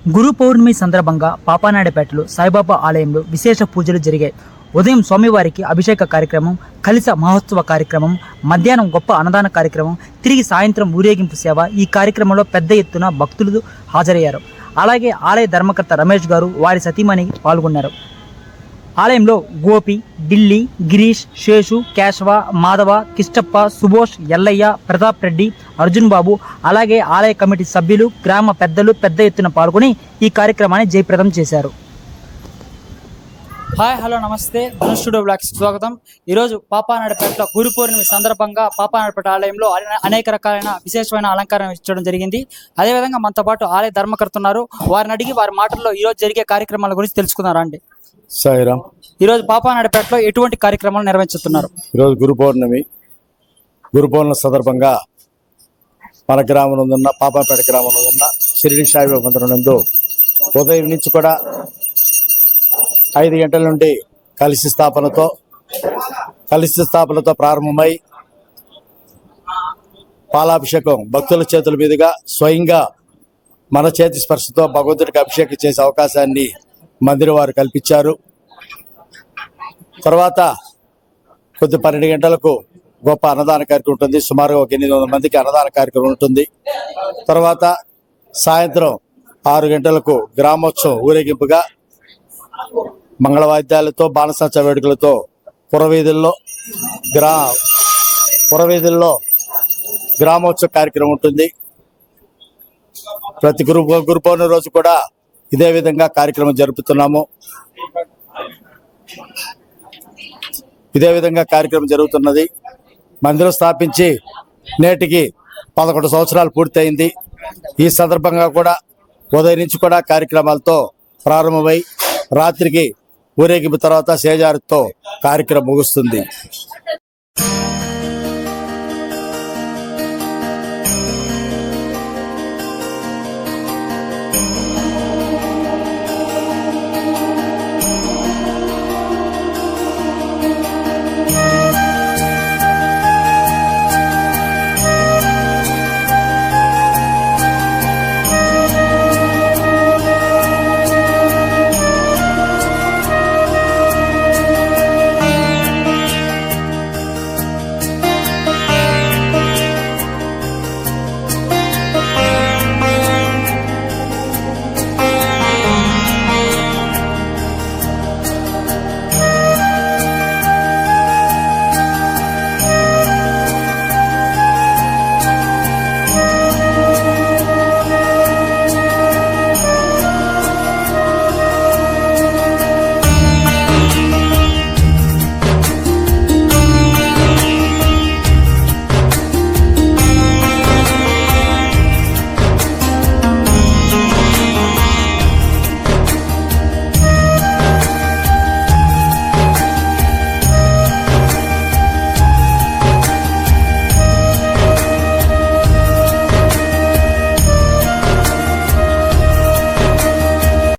గురు పౌర్ణమి సందర్భంగా పాపానాయుడుపేటలో సాయిబాబా ఆలయంలో విశేష పూజలు జరిగాయి. ఉదయం స్వామివారికి అభిషేక కార్యక్రమం, కలిస మహోత్సవ కార్యక్రమం, మధ్యాహ్నం గొప్ప అన్నదాన కార్యక్రమం, తిరిగి సాయంత్రం ఊరేగింపు సేవ. ఈ కార్యక్రమంలో పెద్ద ఎత్తున భక్తులు హాజరయ్యారు. అలాగే ఆలయ ధర్మకర్త రమేష్ గారు, వారి సతీమణి పాల్గొన్నారు. ఆలయంలో గోపి, ఢిల్లీ, గిరీష్, శేషు, కేశవ, మాధవ, కిష్టప్ప, సుభోష్, ఎల్లయ్య, ప్రతాప్ రెడ్డి, అర్జున్ బాబు, అలాగే ఆలయ కమిటీ సభ్యులు, గ్రామ పెద్దలు పెద్ద ఎత్తున పాల్గొని ఈ కార్యక్రమాన్ని జయప్రదం చేశారు. హాయ్, హలో, నమస్తే. ధనుష్ స్టూడియో బ్లాగ్స్కి స్వాగతం. ఈరోజు పాపానాయుడుపేటలో గురు పౌర్ణమి సందర్భంగా పాపానాయుడుపేట ఆలయంలో అనేక రకాలైన విశేషమైన అలంకారం ఇచ్చడం జరిగింది. అదేవిధంగా మనతో పాటు ఆలయ ధర్మకర్త ఉన్నారు. వారిని అడిగి వారి మాటల్లో ఈరోజు జరిగే కార్యక్రమాల గురించి తెలుసుకున్నారా అండి? సాయిరామ్. ఈరోజు పాపానాయుడుపేటలో ఎటువంటి కార్యక్రమాలు నిర్వహిస్తున్నారు? ఈరోజు గురు పౌర్ణమి సందర్భంగా మన గ్రామంలో ఉన్న పాపాపేట గ్రామంలో ఉన్న షిరిడి సాయిబాబా మందిరం నందు ఉదయం నుంచి కూడా 5 గంటల నుండి కలశ స్థాపనతో ప్రారంభమై పాలాభిషేకం భక్తుల చేతుల మీదుగా స్వయంగా మన చేతి స్పర్శతో భగవంతుడికి అభిషేకం చేసే అవకాశాన్ని మందిరం వారు కల్పించారు. తర్వాత 12 గంటలకు గొప్ప అన్నదాన కార్యక్రమం ఉంటుంది. సుమారుగా 800 మందికి అన్నదాన కార్యక్రమం ఉంటుంది. తర్వాత సాయంత్రం 6 గంటలకు గ్రామోత్సవం ఊరేగింపుగా మంగళవాద్యాలతో బాణసంచ వేడుకలతో పురవీధుల్లో గ్రామోత్సవ కార్యక్రమం ఉంటుంది. ప్రతి గురు పౌర్ణమి రోజు కూడా ఇదే విధంగా కార్యక్రమం జరుపుతున్నాము. ఇదే విధంగా కార్యక్రమం జరుగుతున్నది. మందిరం స్థాపించి నేటికి 11 సంవత్సరాలు పూర్తయింది. ఈ సందర్భంగా కూడా ఉదయం నుంచి కూడా కార్యక్రమాలతో ప్రారంభమై రాత్రికి ఊరేగింపు తర్వాత సేజారుతో కార్యక్రమం ముగుస్తుంది.